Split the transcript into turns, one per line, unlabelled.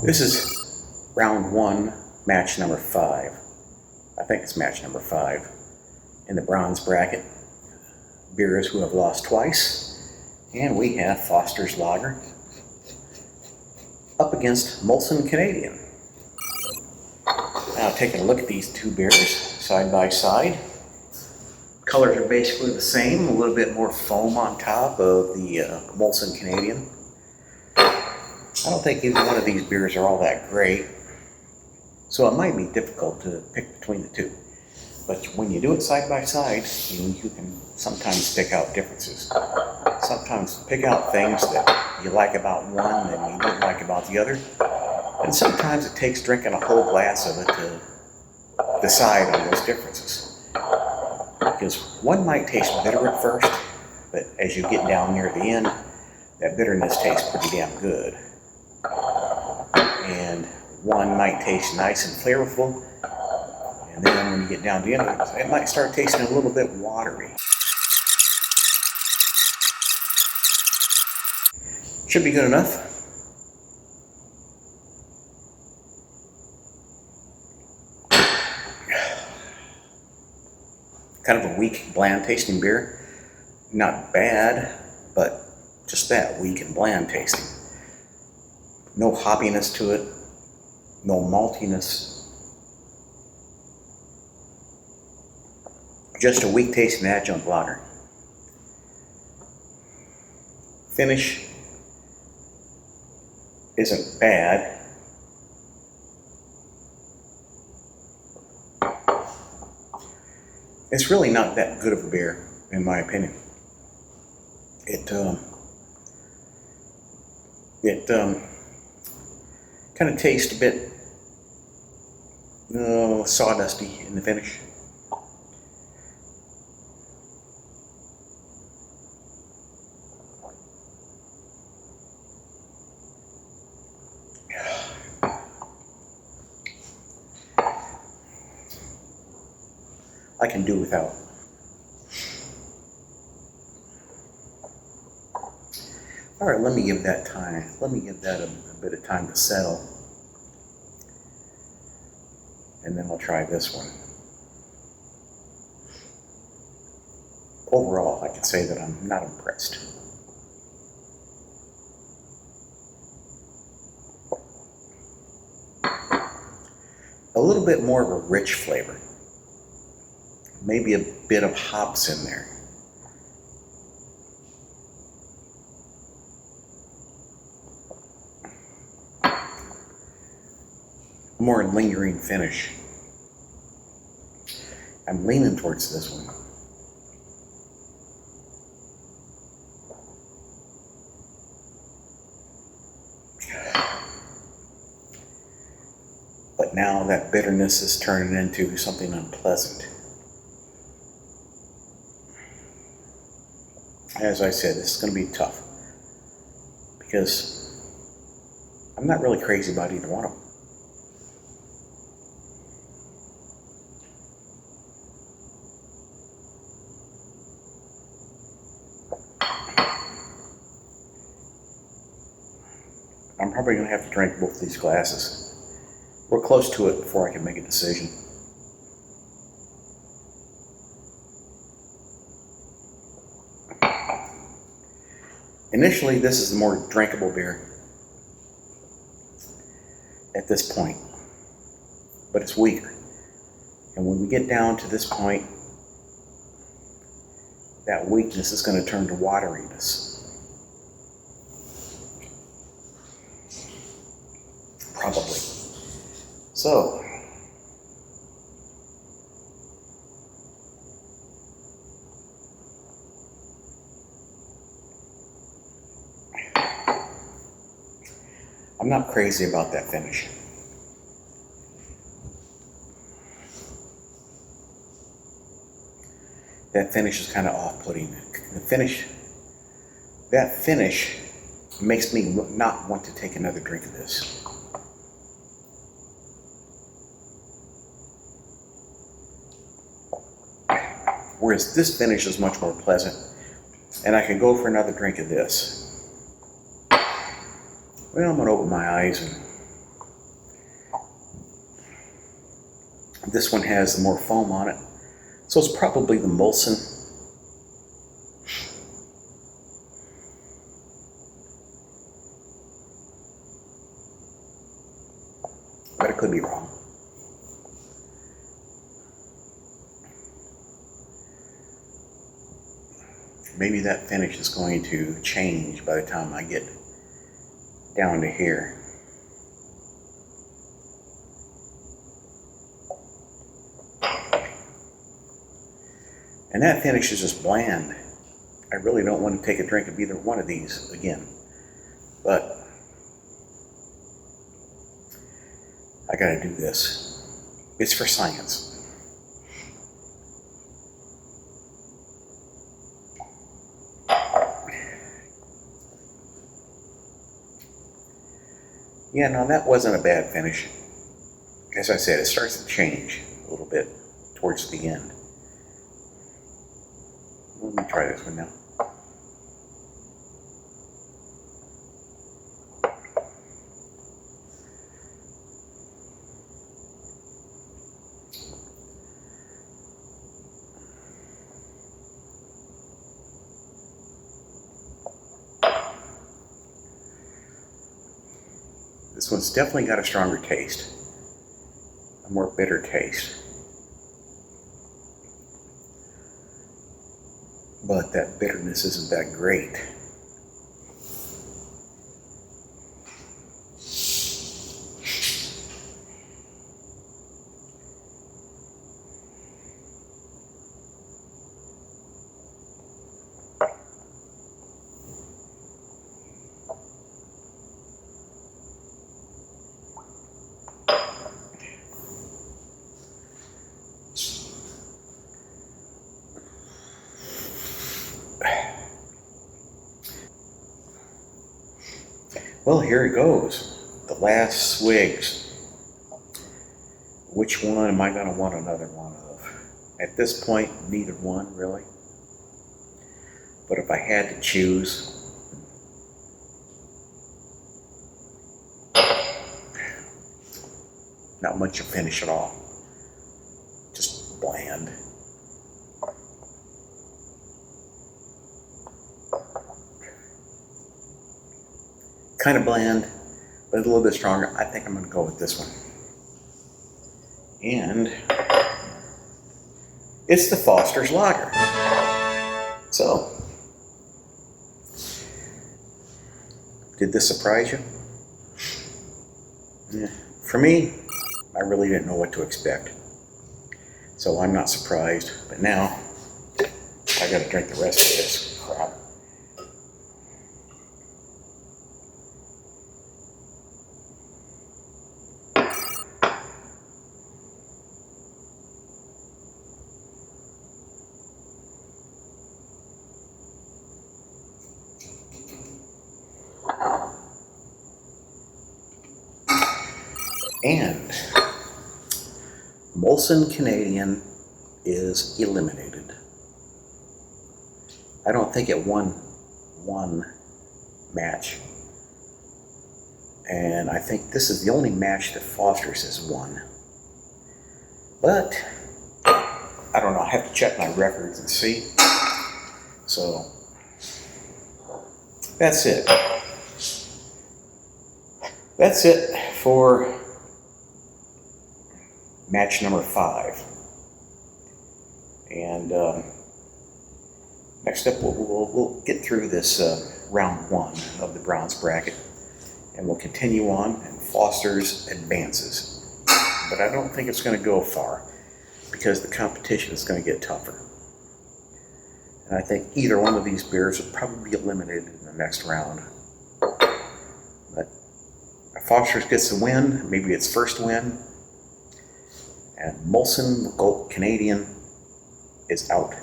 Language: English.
This is round one, match number 5. I think it's match number 5 in the bronze bracket. Beers who have lost twice, and we have Foster's Lager up against Molson Canadian. Now taking a look at these two beers side by side. Colors are basically the same, a little bit more foam on top of the Molson Canadian. I don't think either one of these beers are all that great, so it might be difficult to pick between the two. But when you do it side by side, you can sometimes pick out differences. Sometimes pick out things that you like about one and you don't like about the other. And sometimes it takes drinking a whole glass of it to decide on those differences. Because one might taste bitter at first, but as you get down near the end, that bitterness tastes pretty damn good. And one might taste nice and flavorful, and then when you get down to the end, it might start tasting a little bit watery. Should be good enough. Kind of a weak, bland tasting beer. Not bad, but just that, weak and bland tasting. No hoppiness to it, no maltiness. Just a weak tasting adjunct lager. Finish isn't bad. It's really not that good of a beer, in my opinion. It kind of tastes a bit sawdusty in the finish. I can do without. All right, let me give that time. Let me give that a bit of time to settle. And then I'll try this one. Overall, I can say that I'm not impressed. A little bit more of a rich flavor. Maybe a bit of hops in there. More lingering finish. I'm leaning towards this one. But now that bitterness is turning into something unpleasant. As I said, this is going to be tough because I'm not really crazy about either one of them. I'm probably going to have to drink both these glasses. We're close to it before I can make a decision. Initially, this is the more drinkable beer at this point, but it's weaker. And when we get down to this point, that weakness is going to turn to wateriness. Probably. So, I'm not crazy about that finish. That finish is kind of off-putting. That finish makes me not want to take another drink of this. Whereas this finish is much more pleasant, and I can go for another drink of this. Well, I'm gonna open my eyes and This one has more foam on it. So it's probably the Molson. But it could be wrong. Maybe that finish is going to change by the time I get down to here. And that finish is just bland. I really don't want to take a drink of either one of these again. But I gotta do this. It's for science. Yeah, no, that wasn't a bad finish. As I said, it starts to change a little bit towards the end. Let me try this one now. This one's definitely got a stronger taste, a more bitter taste. But that bitterness isn't that great. Well, here it goes. The last swigs. Which one am I going to want another one of? At this point, neither one, really. But if I had to choose, not much of finish at all. Just bland. Kind of bland, but a little bit stronger. I think I'm going to go with this one. And it's the Foster's Lager. So, did this surprise you? Yeah. For me, I really didn't know what to expect. So I'm not surprised, but now I got to drink the rest of this crap. And Molson Canadian is eliminated. I don't think it won one match. And I think this is the only match that Foster's has won. But I don't know, I have to check my records and see. So that's it. That's it for match number 5. And next up, we'll get through this round 1 of the bronze bracket, and we'll continue on, and Foster's advances. But I don't think it's going to go far, because the competition is going to get tougher. And I think either one of these beers will probably be eliminated in the next round. But if Foster's gets the win, maybe its first win, and Molson Canadian is out.